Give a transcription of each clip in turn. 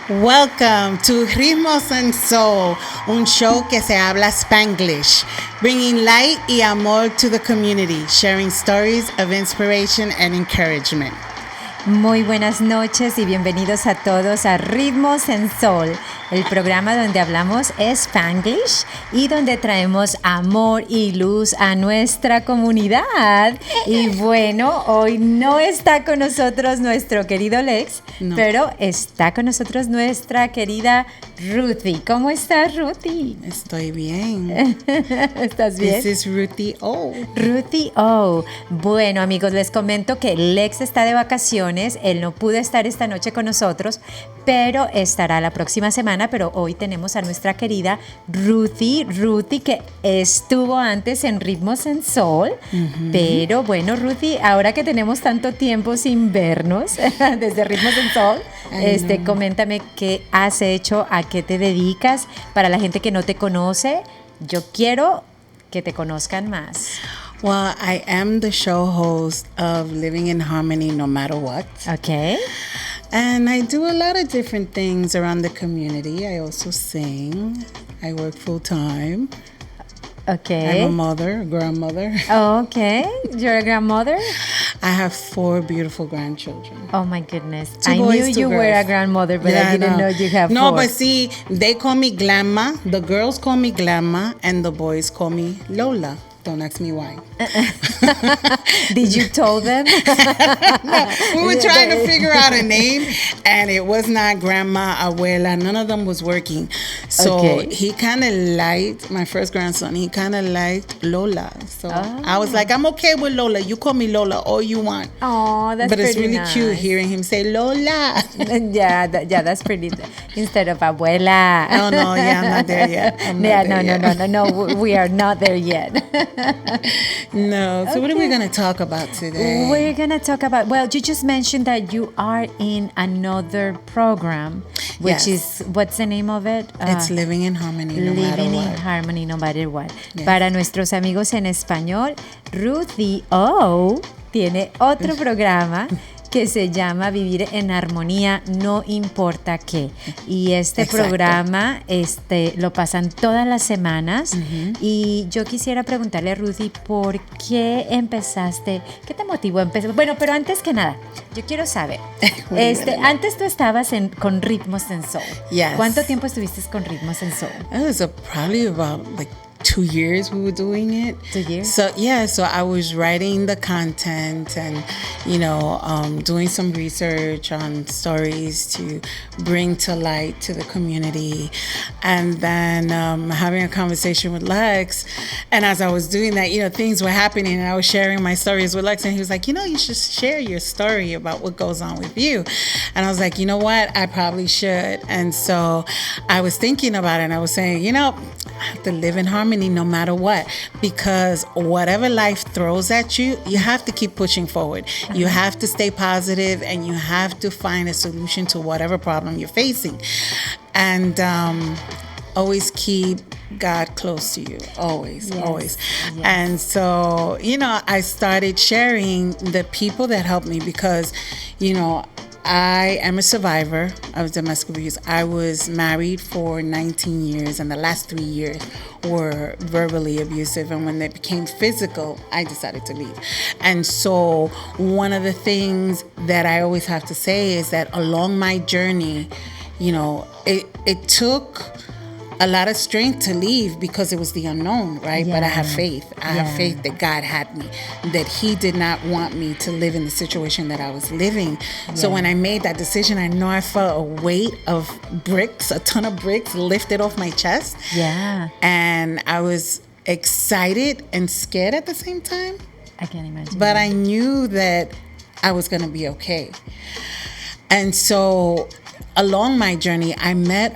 Welcome to Ritmos Y Soul, un show que se habla Spanglish, bringing light y amor to the community, sharing stories of inspiration and encouragement. Muy buenas noches y bienvenidos a todos a Ritmos Y Soul, el programa donde hablamos Spanglish y donde traemos amor y luz a nuestra comunidad. Y bueno, hoy no está con nosotros nuestro querido Lex, pero está con nosotros nuestra querida Ruthie. ¿Cómo estás, Ruthie? Estoy bien. ¿Estás bien? This is Ruthie O. Ruthie O. Bueno, amigos, les comento que Lex está de vacaciones. Él no pudo estar esta noche con nosotros, pero estará la próxima semana. Pero hoy tenemos a nuestra querida Ruthie, que estuvo antes en Ritmos Y Soul. Pero bueno, Ruthie, ahora que tenemos tanto tiempo sin vernos desde Ritmos Y Soul, coméntame qué has hecho, a qué te dedicas, para la gente que no te conoce. Yo quiero que te conozcan más. Well, I am the show host of Living in Harmony No Matter What. Okay. And I do a lot of different things around the community. I also sing. I work full time. Okay. I'm a grandmother. Oh, okay. You're a grandmother? I have 4 beautiful grandchildren. Oh my goodness. 2 I boys, knew 2 you girls. were a grandmother, but I didn't know you have 4. No, but see, they call me Glamma. The girls call me Glamma, and the boys call me Lola. Don't ask me why. Did you tell them? No, we were trying to figure out a name, and it was not grandma, abuela. None of them was working. So he kind of liked, my first grandson, he kind of liked Lola. So I was like, I'm okay with Lola. You call me Lola all you want. Oh, that's But it's pretty really nice. cute hearing him say Lola. Yeah, that's pretty. Instead of abuela. Oh, no, yeah, I'm not there yet. No, we are not there yet. No. So what are we going to talk about today? We're going to talk about, well, you just mentioned that you are in another program, which is, what's the name of it? It's Living in Harmony No Matter Living What. in Harmony No Matter What. Yes. Para nuestros amigos en español, Ruthie O tiene otro programa que se llama Vivir en Armonía, no importa qué. Y este programa lo pasan todas las semanas. Y yo quisiera preguntarle a Ruthie, ¿por qué empezaste? ¿Qué te motivó a empezar? Bueno, pero antes que nada, yo quiero saber. Antes tú estabas con Ritmos Y Soul. Yes. ¿Cuánto tiempo estuviste con Ritmos Y Soul? It was probably about 2 years we were doing it. 2 years? So I was writing the content and, doing some research on stories to bring to light to the community. And then having a conversation with Lex. And as I was doing that, things were happening and I was sharing my stories with Lex. And he was like, you should share your story about what goes on with you. And I was like, you know what? I probably should. And so I was thinking about it and I was saying, I have to live in harmony no matter what, because whatever life throws at you, you have to keep pushing forward. You have to stay positive and you have to find a solution to whatever problem you're facing. And always keep God close to you. Always. Yes. And so, I started sharing the people that helped me because, I am a survivor of domestic abuse. I was married for 19 years, and the last 3 years were verbally abusive. And when they became physical, I decided to leave. And so one of the things that I always have to say is that along my journey, it took a lot of strength to leave because it was the unknown, right? Yeah. But I have faith. I have faith that God had me, that He did not want me to live in the situation that I was living. Yeah. So when I made that decision, I know I felt a weight of bricks, a ton of bricks lifted off my chest. Yeah. And I was excited and scared at the same time. I can't imagine. But I knew that I was going to be okay. And so along my journey, I met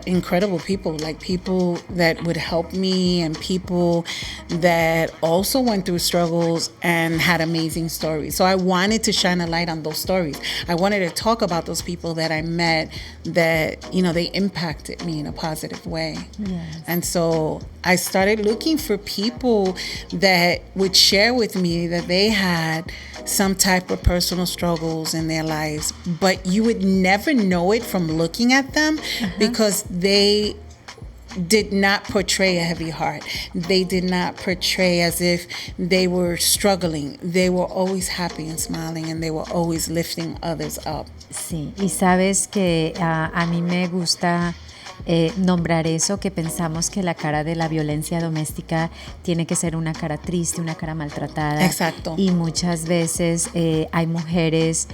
incredible people, like people that would help me and people that also went through struggles and had amazing stories. So I wanted to shine a light on those stories. I wanted to talk about those people that I met that, they impacted me in a positive way. Yes. And so I started looking for people that would share with me that they had some type of personal struggles in their lives, but you would never know it from looking at them because they did not portray a heavy heart. They did not portray as if they were struggling. They were always happy and smiling, and they were always lifting others up. Sí, y sabes que a mí me gusta nombrar eso, que pensamos que la cara de la violencia doméstica tiene que ser una cara triste, una cara maltratada. Exacto. Y muchas veces hay mujeres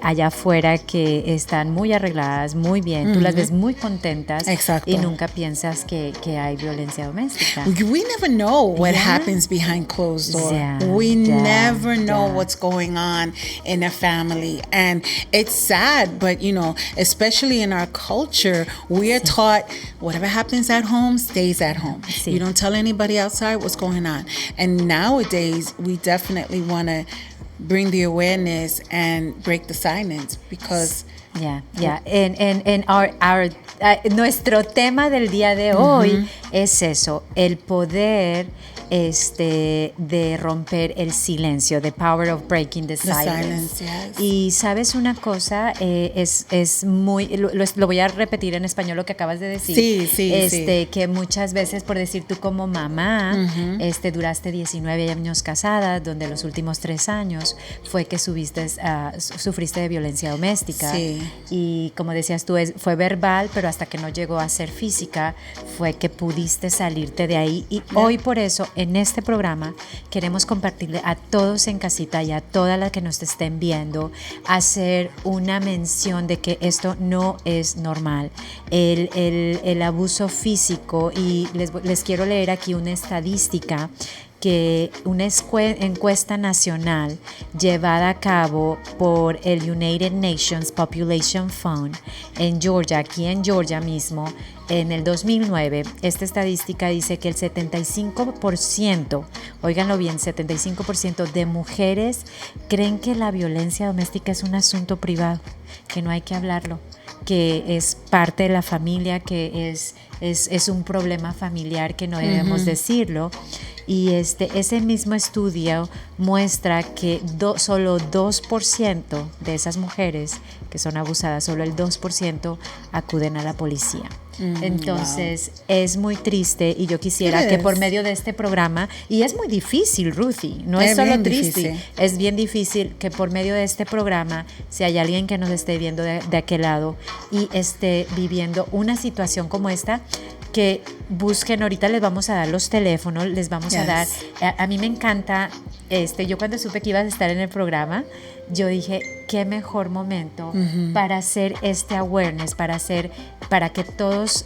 allá afuera que están muy arregladas, muy bien, tú las ves muy contentas. Exacto. Y nunca piensas que hay violencia doméstica. We never know what happens behind closed doors. We never know what's going on in a family. And it's sad, but especially in our culture, we are taught whatever happens at home stays at home. Sí. You don't tell anybody outside what's going on. And nowadays, we definitely want to bring the awareness and break the silence because... Nuestro tema del día de hoy es eso, el poder de romper el silencio, the power of breaking the silence. Yes. Y sabes una cosa, es muy, lo voy a repetir en español lo que acabas de decir. Sí. Que muchas veces, por decir tú como mamá, duraste 19 años casada, donde los últimos 3 años fue que sufriste de violencia doméstica. Sí. Y como decías tú, fue verbal, pero hasta que no llegó a ser física, fue que pudiste salirte de ahí. Y hoy por eso, en este programa, queremos compartirle a todos en casita y a todas las que nos estén viendo, hacer una mención de que esto no es normal. El abuso físico, y les quiero leer aquí una estadística que una encuesta nacional llevada a cabo por el United Nations Population Fund en Georgia, aquí en Georgia mismo, en el 2009, esta estadística dice que el 75%, óiganlo bien, 75% de mujeres creen que la violencia doméstica es un asunto privado, que no hay que hablarlo, que es parte de la familia, que es un problema familiar, que no debemos decirlo. Y ese mismo estudio muestra que solo 2% de esas mujeres que son abusadas, solo el 2% acuden a la policía. Entonces, es muy triste, y yo quisiera que por medio de este programa, y es muy difícil, Ruthie, no es solo triste, es bien difícil que por medio de este programa, si hay alguien que nos esté viendo de aquel lado y esté viviendo una situación como esta, que busquen, ahorita les vamos a dar los teléfonos, les vamos a dar, a mí me encanta, yo cuando supe que ibas a estar en el programa, yo dije, qué mejor momento para hacer este awareness, para que todos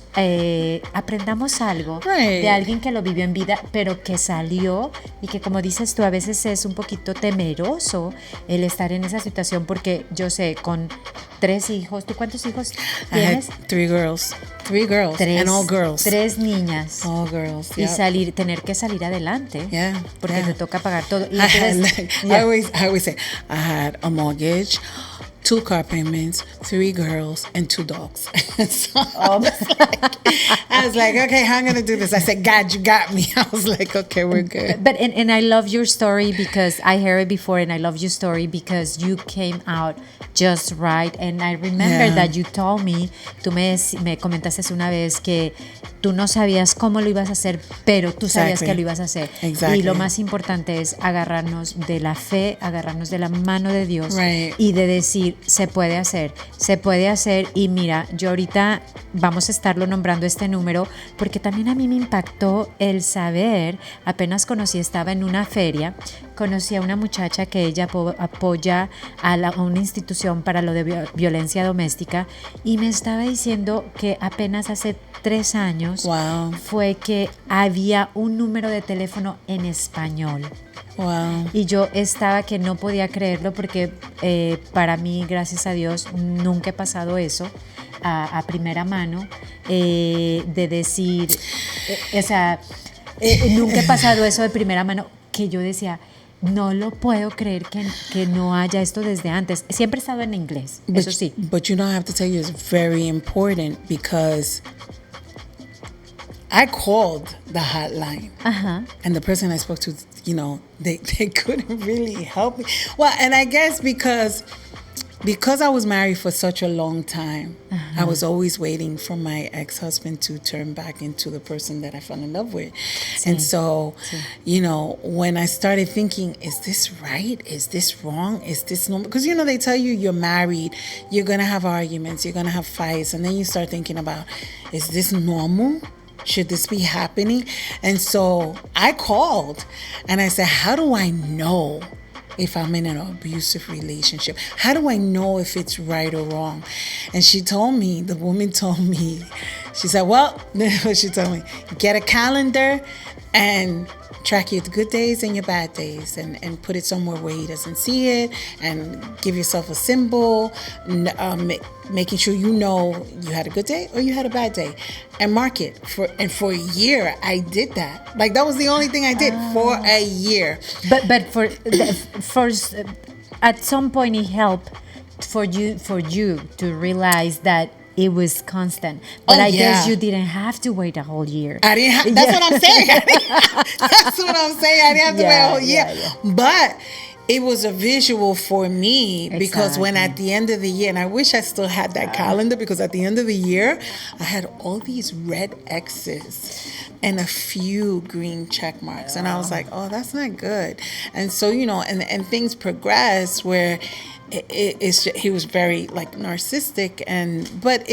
aprendamos algo de alguien que lo vivió en vida, pero que salió, y que, como dices tú, a veces es un poquito temeroso el estar en esa situación, porque yo sé, con 3 hijos, ¿tú cuántos hijos tienes? I had 3 girls. 3 girls, and all girls. 3 niñas. All girls, y tener que salir adelante, porque te toca pagar todo. Y I always say, I had a mortgage, 2 car payments, 3 girls, and 2 dogs. So I was like, okay, how am I going to do this? I said, God, you got me. I was like, okay, we're good. But and I love your story, because I heard it before, and I love your story because you came out just right. And I remember that you told me, tú me comentaste una vez que tú no sabías cómo lo ibas a hacer, pero tú sabías que lo ibas a hacer. Exactly. Y lo más importante es agarrarnos de la fe, agarrarnos de la mano de Dios, y de decir, se puede hacer. Y mira, yo ahorita vamos a estarlo nombrando este número, porque también a mí me impactó el saber, apenas estaba en una feria, conocí a una muchacha que ella apoya a una institución para lo de violencia doméstica, y me estaba diciendo que apenas hace 3 años fue que había un número de teléfono en español. Wow. Y yo estaba que no podía creerlo, porque para mí, gracias a Dios, nunca he pasado eso a primera mano, de decir, nunca he pasado eso de primera mano, que yo decía, no lo puedo creer que no haya esto desde antes. Siempre he estado en inglés, eso sí. But you know, I have to tell you, it's very important, because I called the hotline, and the person I spoke to they couldn't really help me. Well, and I guess because I was married for such a long time, I was always waiting for my ex-husband to turn back into the person that I fell in love with. And so, when I started thinking, is this right? Is this wrong? Is this normal? Because, they tell you you're married, you're going to have arguments, you're going to have fights. And then you start thinking about, is this normal? Should this be happening? And so I called and I said, how do I know if I'm in an abusive relationship? How do I know if it's right or wrong? And the woman told me, she said, well, she told me, get a calendar and track your good days and your bad days and put it somewhere where he doesn't see it, and give yourself a symbol, making sure you had a good day or you had a bad day, and mark it. For a year I did that. Like, that was the only thing I did for a year. But for at some point it helped for you to realize that it was constant. But I guess you didn't have to wait a whole year. I didn't have, that's what I'm saying. That's what I'm saying. I didn't have to wait a whole year. Yeah. But it was a visual for me, because when at the end of the year, and I wish I still had that calendar, because at the end of the year, I had all these red X's and a few green check marks. And I was like, oh, that's not good. And so, and things progressed where he was very like narcissistic, but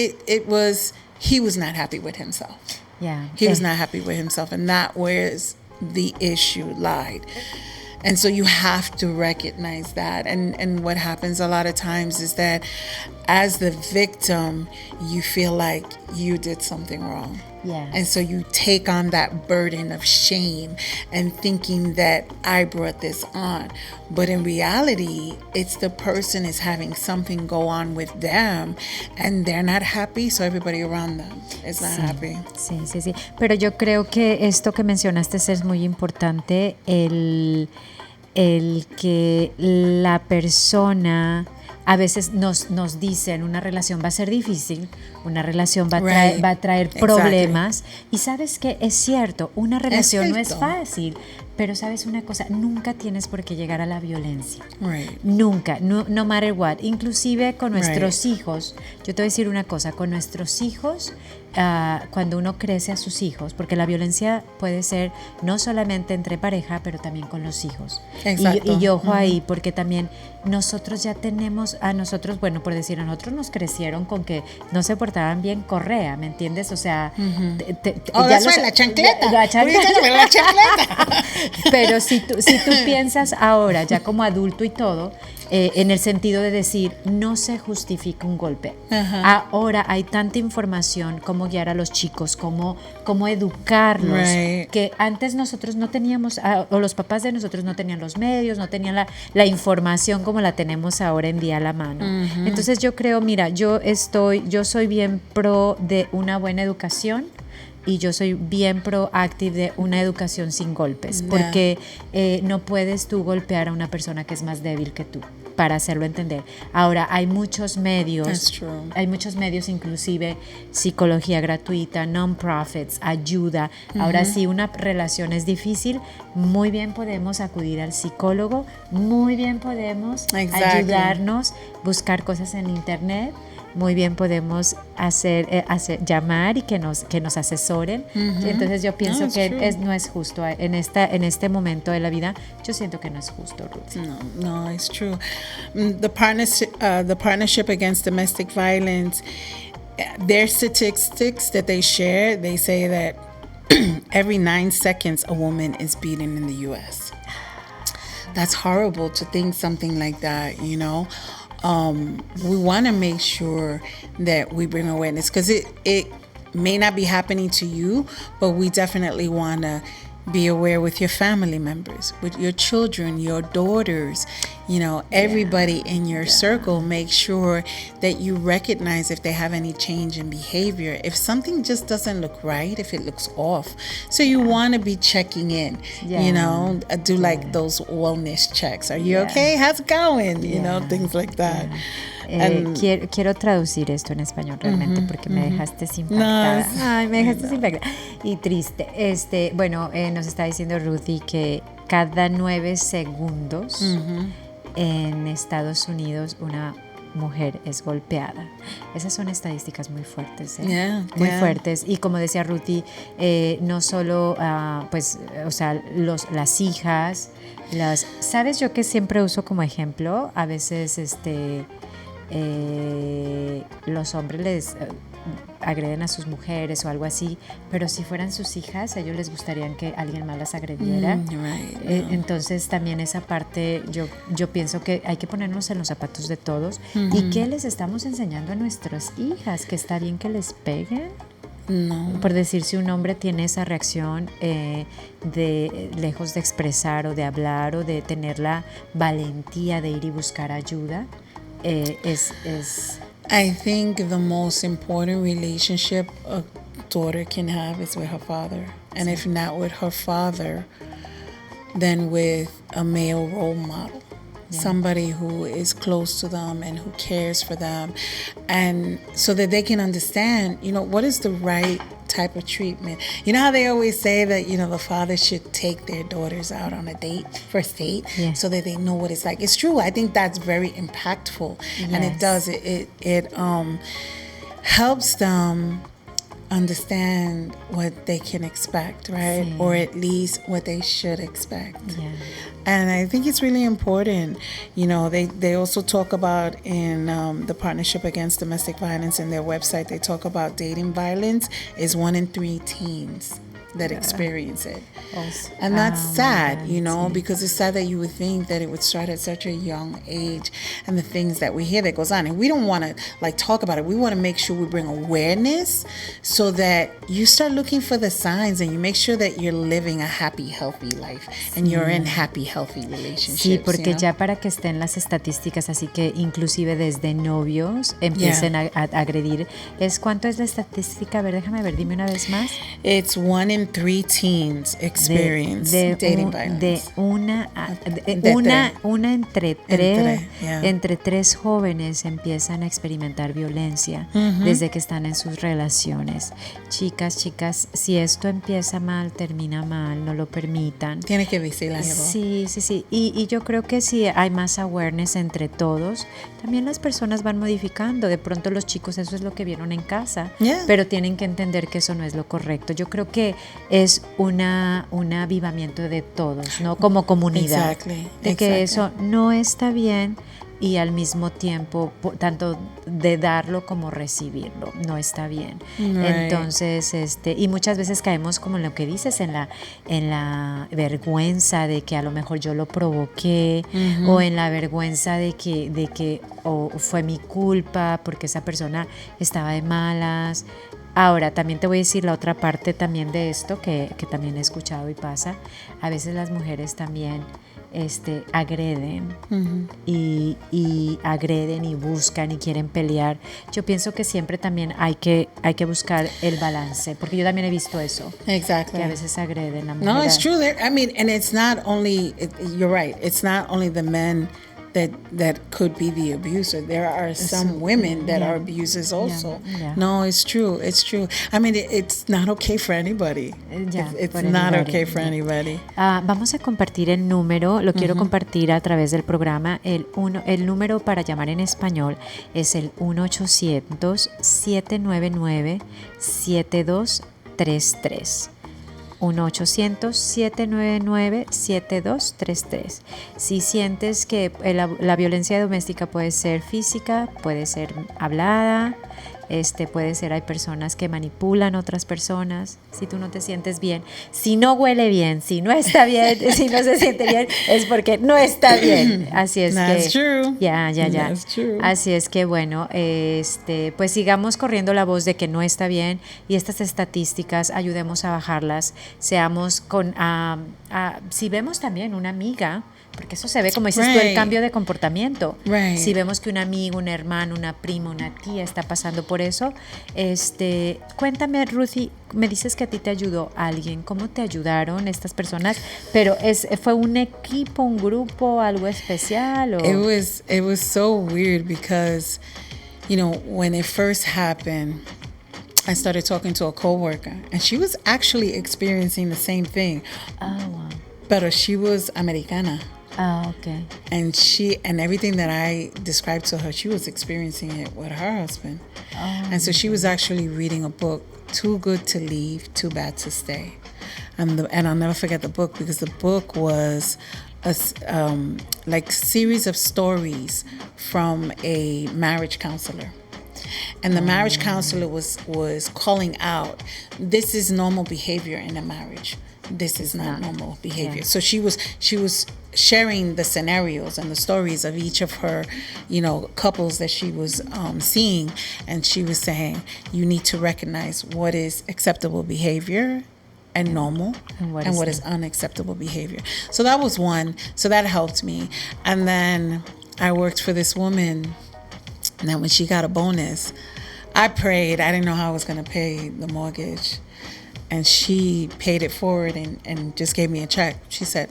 he was not happy with himself. Yeah. He was not happy with himself, and that was the issue lied. And so you have to recognize that. And what happens a lot of times is that as the victim, you feel like you did something wrong. Yeah. And so you take on that burden of shame and thinking that I brought this on. But in reality, it's the person is having something go on with them and they're not happy, so everybody around them is not happy. Sí. Pero yo creo que esto que mencionaste es muy importante, el que la persona a veces nos dicen una relación va a ser difícil, una relación va a traer problemas. Y sabes que es cierto, una relación no es fácil, pero sabes una cosa, nunca tienes por qué llegar a la violencia. Nunca, no matter what. Inclusive con nuestros hijos, yo te voy a decir una cosa, con nuestros hijos, cuando uno crece a sus hijos, porque la violencia puede ser no solamente entre pareja, pero también con los hijos. Y ojo ahí, porque también nosotros ya tenemos, bueno, por decir, a nosotros nos crecieron con que no se portaban bien correa, ¿me entiendes? O sea, la chancleta. La chancleta. Pero si tú piensas ahora, ya como adulto y todo, en el sentido de decir, no se justifica un golpe. Ahora hay tanta información, cómo guiar a los chicos, cómo educarlos, que antes nosotros no teníamos, o los papás de nosotros no tenían los medios, no tenían la información como la tenemos ahora en día a la mano. Entonces yo creo, mira, yo soy bien pro de una buena educación, y yo soy bien proactive de una educación sin golpes, porque no puedes tú golpear a una persona que es más débil que tú, para hacerlo entender. Ahora, hay muchos medios, inclusive psicología gratuita, non-profits, ayuda. Ahora, si una relación es difícil, muy bien podemos acudir al psicólogo, muy bien podemos ayudarnos, buscar cosas en internet. Muy bien podemos llamar y que nos asesoren. Entonces yo pienso que no es justo en este momento de la vida. Yo siento que no es justo, Ruth. No, it's true. The partnership against domestic violence, their statistics that they share, they say that every 9 seconds a woman is beaten in the U.S. That's horrible to think something like that, We want to make sure that we bring awareness, because it may not be happening to you, but we definitely want to be aware with your family members, with your children, your daughters, everybody in your circle. Make sure that you recognize if they have any change in behavior, if something just doesn't look right, if it looks off. So you want to be checking in, do like those wellness checks. Are you okay? How's it going? Things like that. Quiero traducir esto en español realmente, porque me dejaste sin impactada. Me dejaste sin impactada y triste. Bueno, nos está diciendo Ruthie que cada 9 segundos en Estados Unidos una mujer es golpeada. Esas son estadísticas muy fuertes, muy fuertes. Y como decía Ruthie, no solo, pues, o sea, las hijas, ¿sabes? Yo que siempre uso como ejemplo, a veces, los hombres les agreden a sus mujeres o algo así, pero si fueran sus hijas, a ellos les gustaría que alguien más las agrediera. Entonces también esa parte yo pienso que hay que ponernos en los zapatos de todos. ¿Y qué les estamos enseñando a nuestras hijas? ¿Que está bien que les peguen? No. Por decir, si un hombre tiene esa reacción de lejos de expresar o de hablar o de tener la valentía de ir y buscar ayuda, I think the most important relationship a daughter can have is with her father. And if not with her father, then with a male role model. Somebody who is close to them and who cares for them, and so that they can understand, what is the right type of treatment. You know how they always say that, the father should take their daughters out on a first date, so that they know what it's like. It's true. I think that's very impactful. And it does. It helps them understand what they can expect, right? Or at least what they should expect. And I think it's really important. They also talk about in the Partnership Against Domestic Violence in their website, they talk about dating violence is 1 in 3 teens that experience it. And that's sad, because it's sad that you would think that it would start at such a young age, and the things that we hear that goes on. And we don't want to talk about it. We want to make sure we bring awareness so that you start looking for the signs and you make sure that you're living a happy, healthy life and you're in happy, healthy relationships. Sí, porque ya para que estén las estadísticas, así que inclusive desde novios empiecen a agredir. ¿Cuánto es la estadística? A ver, déjame ver, dime una vez más. It's 1 in 3 teens experience dating violence. Una entre 3 jóvenes empiezan a experimentar violencia desde que están en sus relaciones. Chicas, si esto empieza mal, termina mal, no lo permitan. Tiene que vigilarlo. Sí. Y yo creo que si hay más awareness entre todos, también las personas van modificando. De pronto los chicos, eso es lo que vieron en casa, pero tienen que entender que eso no es lo correcto. Yo creo que es un avivamiento de todos, ¿no? Como comunidad. De que eso no está bien, y al mismo tiempo tanto de darlo como recibirlo no está bien. Entonces y muchas veces caemos como en lo que dices, en la vergüenza de que a lo mejor yo lo provoqué, o en la vergüenza de que fue mi culpa porque esa persona estaba de malas. Ahora, también te voy a decir la otra parte también de esto que también he escuchado y pasa. A veces las mujeres también agreden y agreden y buscan y quieren pelear. Yo pienso que siempre también hay que buscar el balance, porque yo también he visto eso. Exactly. Que a veces agreden a mujeres. No, it's true. And it's not only, you're right, it's not only the men that could be the abuser. There are some women that are abusers also. No, it's true. It's not okay for anybody. It's not okay for anybody. Vamos a compartir el número, lo quiero compartir a través del programa. El número para llamar en español es el 1-800-799-7233. 1-800-799-7233. Si sientes que la violencia doméstica puede ser física, puede ser hablada, puede ser, hay personas que manipulan a otras personas. Si tú no te sientes bien, si no huele bien, si no está bien, si no se siente bien, es porque no está bien. Así es. That's true. Ya. That's true. Así es que bueno, pues sigamos corriendo la voz de que no está bien, y estas estadísticas ayudemos a bajarlas. Seamos si vemos también una amiga, porque eso se ve, como dices tú, el cambio de comportamiento. Si vemos que un amigo, un hermano, una prima, una tía está pasando por eso, cuéntame, Ruthie, me dices que a ti te ayudó alguien. ¿Cómo te ayudaron estas personas? Pero ¿fue un equipo, un grupo, algo especial? It was so weird because, when it first happened, I started talking to a coworker, and she was actually experiencing the same thing. Oh, wow. But she was Americana. Ah, okay. And everything that I described to her, she was experiencing it with her husband. And so she was actually reading a book, Too Good to Leave, Too Bad to Stay. And I'll never forget the book, because the book was a like series of stories from a marriage counselor. And the marriage counselor was calling out, this is normal behavior in a marriage. This is not normal behavior. So she was sharing the scenarios and the stories of each of her, couples that she was seeing, and she was saying, you need to recognize what is acceptable behavior and normal, and what is unacceptable behavior. So that was one. So that helped me. And then I worked for this woman. And then when she got a bonus, I prayed. I didn't know how I was going to pay the mortgage. And she paid it forward and just gave me a check. She said,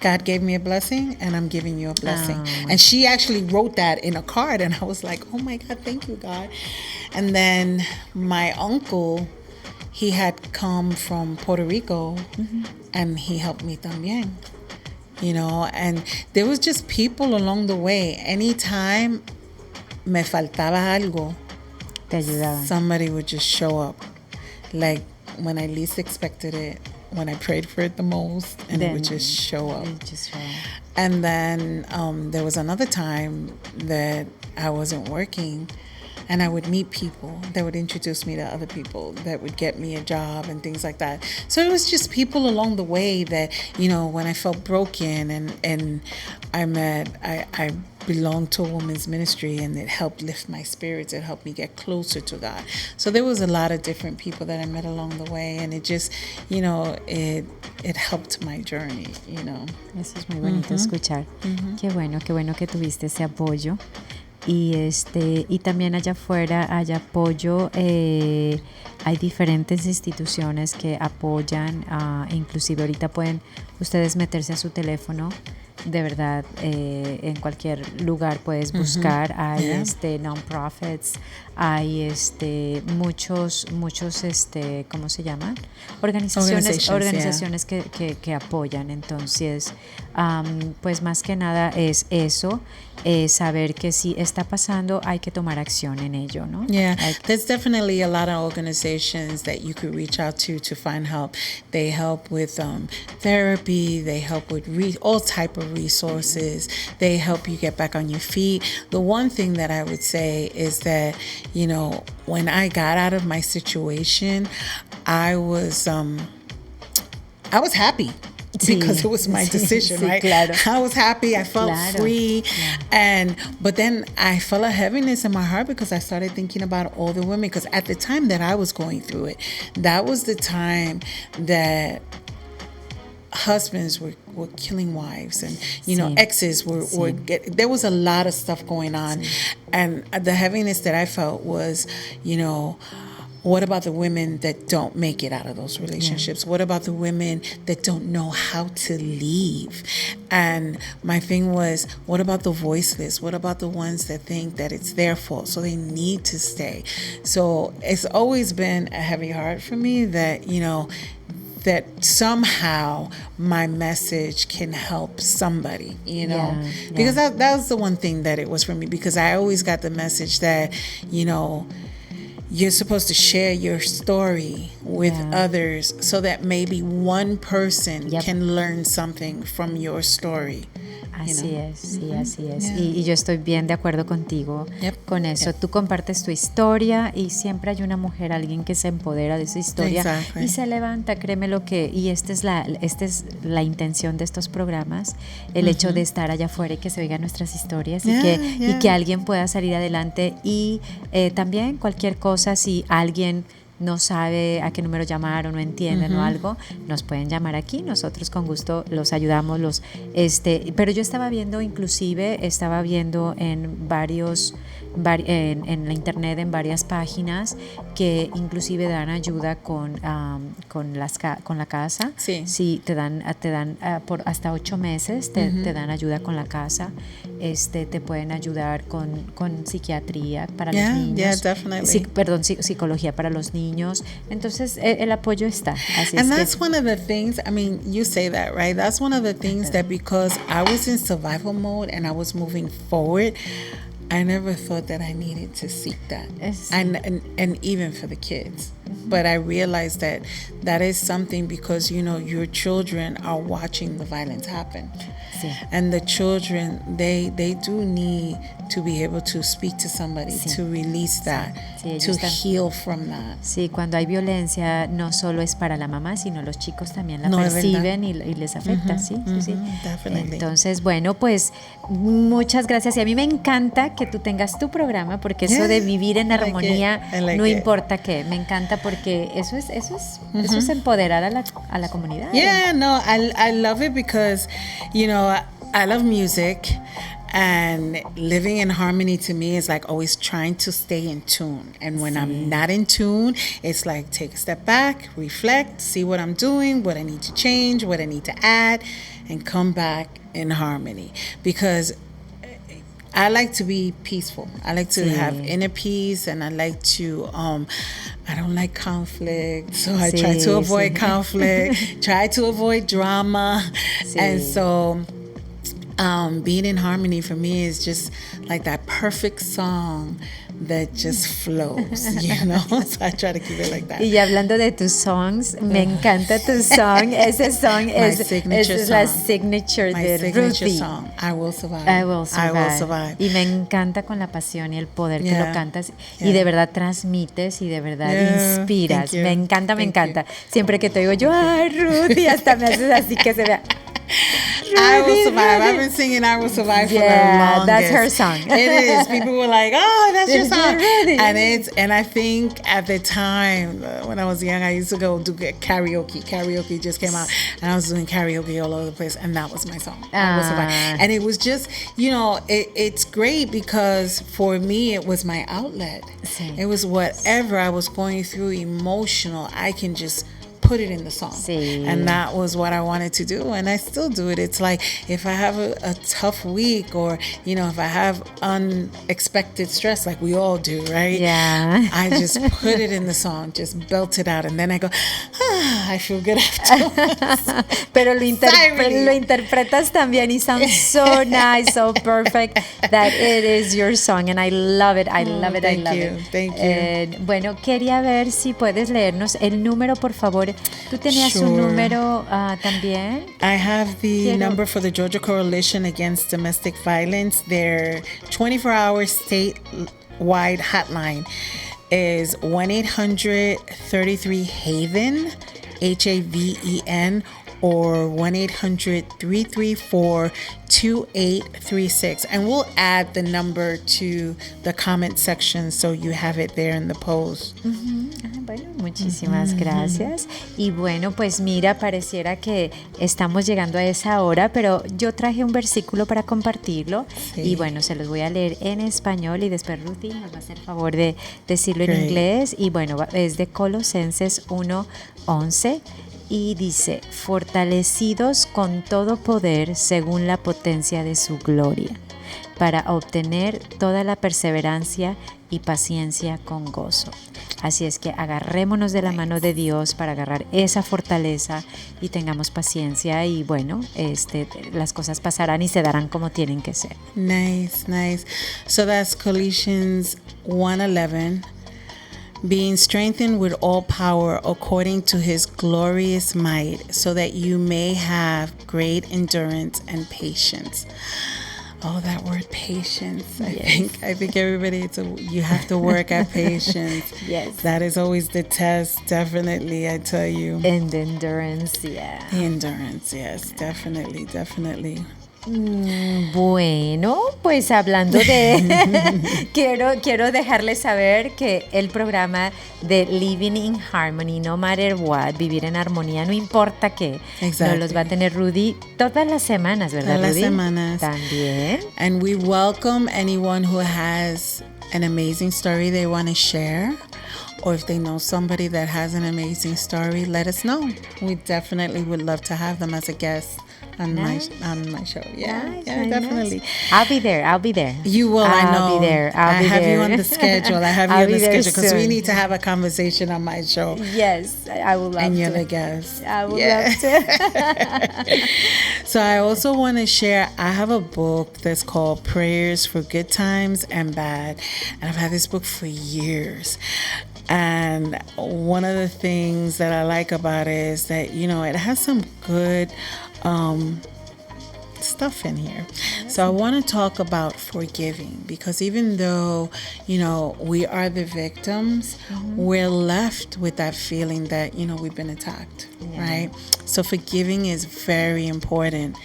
God gave me a blessing, and I'm giving you a blessing. And she actually wrote that in a card. And I was like, oh my God, thank you, God. And then my uncle, he had come from Puerto Rico, and he helped me también. And there was just people along the way. Anytime me faltaba algo, te ayudaban. Somebody would just show up. Like when I least expected it, when I prayed for it the most, and it would just show up. And then there was another time that I wasn't working, and I would meet people that would introduce me to other people that would get me a job and things like that. So it was just people along the way that, when I felt broken and I belonged to a women's ministry, and it helped lift my spirits. It helped me get closer to God. So there was a lot of different people that I met along the way, and it just, it helped my journey, Eso es muy bonito escuchar. Qué bueno que tuviste ese apoyo. Y también allá afuera hay apoyo, hay diferentes instituciones que apoyan, inclusive ahorita pueden ustedes meterse a su teléfono, de verdad, en cualquier lugar puedes buscar, hay non-profits, hay muchos ¿cómo se llaman? Organizaciones que apoyan. Entonces, pues más que nada es eso, saber que si está pasando hay que tomar acción en ello, ¿no? Yeah, there's definitely a lot of organizations that you could reach out to find help. They help with therapy, they help with all type of resources, they help you get back on your feet. The one thing that I would say is that, when I got out of my situation, I was happy. Because it was my decision, right? Claro. I was happy. I felt free. Yeah. But then I felt a heaviness in my heart because I started thinking about all the women. Because at the time that I was going through it, that was the time that husbands were killing wives, and exes were there was a lot of stuff going on. And the heaviness that I felt was, what about the women that don't make it out of those relationships? What about the women that don't know how to leave? And my thing was, what about the voiceless? What about the ones that think that it's their fault, so they need to stay? So it's always been a heavy heart for me that, that somehow my message can help somebody, because that was the one thing that it was for me, because I always got the message that, you're supposed to share your story with others so that maybe one person can learn something from your story. Así es, sí, así es. Y yo estoy bien de acuerdo contigo con eso. Tú compartes tu historia y siempre hay una mujer, alguien que se empodera de esa historia y se levanta, créeme lo que... Y esta es la intención de estos programas, el hecho de estar allá afuera y que se oigan nuestras historias y que alguien pueda salir adelante. Y también cualquier cosa, si alguien no sabe a qué número llamar o no entienden o algo, nos pueden llamar aquí, nosotros con gusto los ayudamos. Pero yo estaba viendo en varios en la internet, en varias páginas, que inclusive dan ayuda con la casa. Sí. Sí, te dan por hasta 8 meses, te dan ayuda con la casa. Te pueden ayudar con psiquiatría para los niños. Yeah, definitely. Psicología para los niños. Entonces, el apoyo está. Así And es that's que, one of the things, I mean, you say that, right? That's one of the things that because I was in survival mode and I was moving forward, I never thought that I needed to seek that. And even for the kids. But I realized that is something because, your children are watching the violence happen. Sí. And the children, they do need to be able to speak to somebody, to release that, to heal from that. Sí, cuando hay violencia no solo es para la mamá, sino los chicos también la perciben y les afecta, sí. Definitely. Entonces, bueno, pues muchas gracias. Y a mí me encanta que tú tengas tu programa, porque eso de vivir en armonía, no importa qué, me encanta porque eso es empoderar a la comunidad. Yeah, no, I love it because, I love music. And living in harmony to me is like always trying to stay in tune. And when I'm not in tune, it's like take a step back, reflect, see what I'm doing, what I need to change, what I need to add, and come back in harmony. Because I like to be peaceful. I like to have inner peace, and I like to, I don't like conflict. So I try to avoid conflict, try to avoid drama. And so being in harmony for me is just like that perfect song that just flows, So I try to keep it like that. Y hablando de tus songs, me encanta tu song. Ese song es la signature de Ruthie. Song. I will survive. I will survive. Y me encanta con la pasión y el poder que lo cantas. Y de verdad transmites y de verdad inspiras. Me encanta, me encanta. Siempre que te digo yo, ay, Ruthie, hasta me haces así que se vea. I will survive. I've been singing I will survive for the longest. That's her song. It is. People were like, oh, that's your song. And I think at the time when I was young, I used to go do karaoke. Karaoke just came out and I was doing karaoke all over the place, and that was my song. I will survive. And it was just, it's great because for me it was my outlet. It was whatever I was going through emotional, I can just put it in the song. And that was what I wanted to do, and I still do it. It's like if I have a tough week, or if I have unexpected stress, like we all do, right? Yeah. I just put it in the song, just belt it out, and then I go, I feel good afterwards. Pero lo interpretas también, y sounds so nice, so perfect, that it is your song, and I love it. I love it. Thank you. Bueno, quería ver si puedes leernos el número, por favor. ¿Tú tenías un número también? I have the number for the Georgia Coalition Against Domestic Violence. Their 24-hour statewide hotline is 1-800-33-HAVEN, HAVEN, or 1-800-334-2836. And we'll add the number to the comment section so you have it there in the post. Bueno, muchísimas gracias. Y bueno, pues mira, pareciera que estamos llegando a esa hora, pero yo traje un versículo para compartirlo. Y bueno, se los voy a leer en español, y después Ruthie nos va a hacer el favor de decirlo en inglés. Y bueno, es de Colosenses 1:11. Y dice: fortalecidos con todo poder según la potencia de su gloria, para obtener toda la perseverancia y paciencia con gozo. Así es que agarrémonos de la mano de Dios para agarrar esa fortaleza y tengamos paciencia, y bueno, las cosas pasarán y se darán como tienen que ser. Nice. So that's Colossians 1:11. Being strengthened with all power according to his glorious might, so that you may have great endurance and patience. Oh, that word patience. I think everybody, you have to work at patience. Yes. That is always the test, definitely, I tell you. And endurance, yeah. The endurance, yes, definitely. Bueno, pues hablando de quiero dejarles saber que el programa de Living in Harmony, no matter what, vivir en armonía, no importa qué, nos los va a tener Rudy todas las semanas, ¿verdad, Rudy? Todas las semanas. También. And we welcome anyone who has an amazing story they want to share, or if they know somebody that has an amazing story, let us know. We definitely would love to have them as a guest on my show. Yeah, Nice, yeah, nice, definitely. nice. I'll be there. You will, I know. I'll be there. I have you on the schedule. I have you I'll on the be there schedule because we soon. need to have a conversation on my show. Yes, I would love And you're to. the guest. I would love to. So I also want to share, I have a book that's called Prayers for Good Times and Bad. And I've had this book for years. And one of the things that I like about it is that, it has some good stuff in here. So I want to talk about forgiving, because even though, we are the victims, we're left with that feeling that, we've been attacked, right? So forgiving is very important.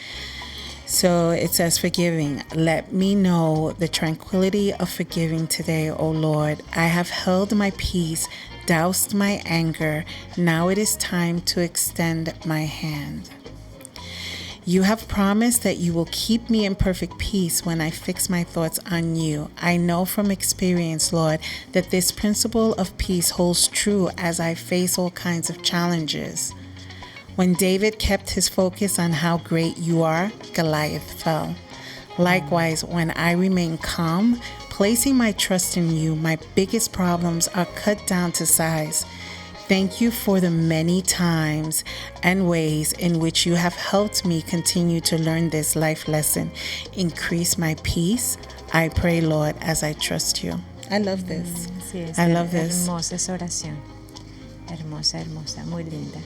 So it says, forgiving. Let me know the tranquility of forgiving today, O Lord. I have held my peace, doused my anger. Now it is time to extend my hand. You have promised that you will keep me in perfect peace when I fix my thoughts on you. I know from experience, Lord, that this principle of peace holds true as I face all kinds of challenges. When David kept his focus on how great you are, Goliath fell. Likewise, when I remain calm, placing my trust in you, my biggest problems are cut down to size. Thank you for the many times and ways in which you have helped me continue to learn this life lesson. Increase my peace, I pray, Lord, as I trust you. I love this. Sí, I love this. Hermosa esa oración. Hermosa, muy linda.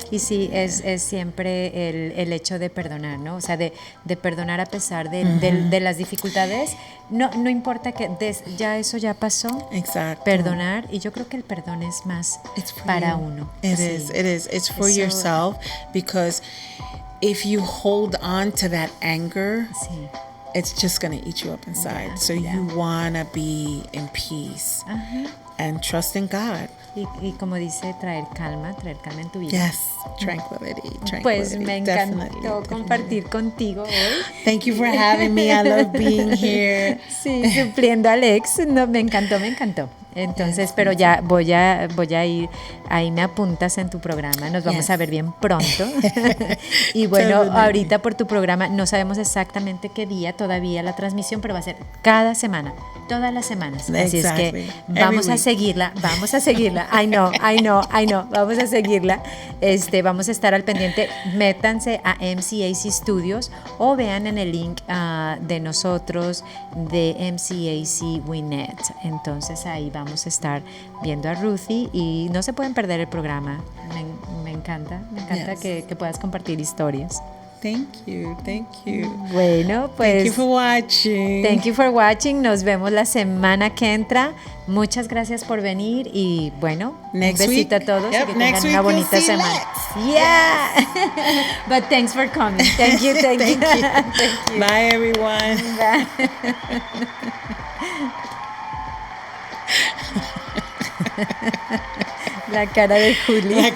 Y sí, es siempre el hecho de perdonar, ¿no? O sea, de perdonar a pesar de las dificultades. No importa que ya eso ya pasó. Exacto. Perdonar, y yo creo que el perdón es más para uno. It is. It's for yourself, because if you hold on to that anger, sí, it's just going to eat you up inside. So you want to be in peace and trust in God. Y como dice, traer calma en tu vida. Yes, tranquility. Pues me encantó compartir contigo hoy. Thank you for having me. I love being here. Sí, supliendo a Alex. No, me encantó. Entonces, pero ya voy a ir, ahí me apuntas en tu programa, nos vamos a ver bien pronto. Y bueno, ahorita por tu programa, no sabemos exactamente qué día todavía la transmisión, pero va a ser cada semana, todas las semanas. Así es que vamos a seguirla. I know, vamos a seguirla. Vamos a estar al pendiente. Métanse a MCAC Studios o vean en el link de nosotros de MCAC Winnet. Entonces ahí vamos a estar viendo a Ruthie y no se pueden perder el programa. Me encanta que puedas compartir historias. Thank you. Bueno, pues Thank you for watching. Nos vemos la semana que entra. Muchas gracias por venir y bueno, un besito a todos y que tengan una bonita semana. Lex. Yeah. But thanks for coming. Thank you. Thank you. Bye everyone. Bye. La cara de Julia.